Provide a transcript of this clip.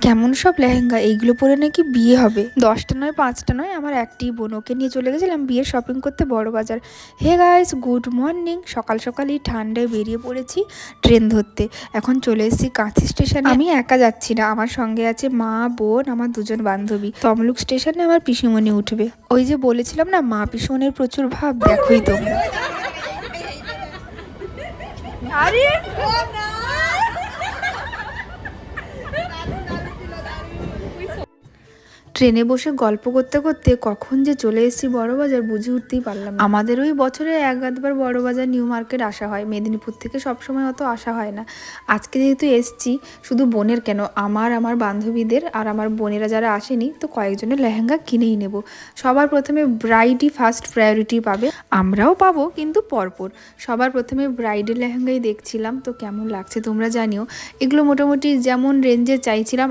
কেমন সব লেহেঙ্গা, এইগুলো পরে নাকি বিয়ে হবে। 10টা নয় 5টা নয়, আমার একটিই বোন, ওকে নিয়ে চলে গেছিলাম বিয়ের শপিং করতে বড় বাজার। Hey guys, good morning. সকাল সকালই ঠান্ডায় বেরিয়ে পড়েছি ট্রেন ধরতে। এখন চলে এসেছি কাঁথি স্টেশনে। আমি একা যাচ্ছি না, আমার সঙ্গে আছে মা, বোন, আমার দুজন বান্ধবী। তমলুক স্টেশনে আমার পিসিমণি উঠবে। ওই যে বলেছিলাম না, মা পিসিমণির প্রচুর ভাব, দেখোই তোমরা। ট্রেনে বসে গল্প করতে করতে কখন যে চলে এসেছি বড়বাজার বুঝে উঠতেই পারলাম না। আমাদের ওই বছরে এক আধবার বড়বাজার নিউ মার্কেট আসা হয়, মেদিনীপুর থেকে সবসময় অত আসা হয় না। আজকে যেহেতু এসছি, শুধু বোনের কেন, আমার বান্ধবীদের আর আমার বোনেরা যারা আসেনি, তো কয়েকজনের লেহেঙ্গা কিনেই নেব। সবার প্রথমে ব্রাইডই ফার্স্ট প্রায়োরিটি পাবে, আমরাও পাবো কিন্তু পরপর। সবার প্রথমে ব্রাইডের লেহেঙ্গাই দেখছিলাম, তো কেমন লাগছে তোমরা জানিও। এগুলো মোটামুটি যেমন রেঞ্জে চাইছিলাম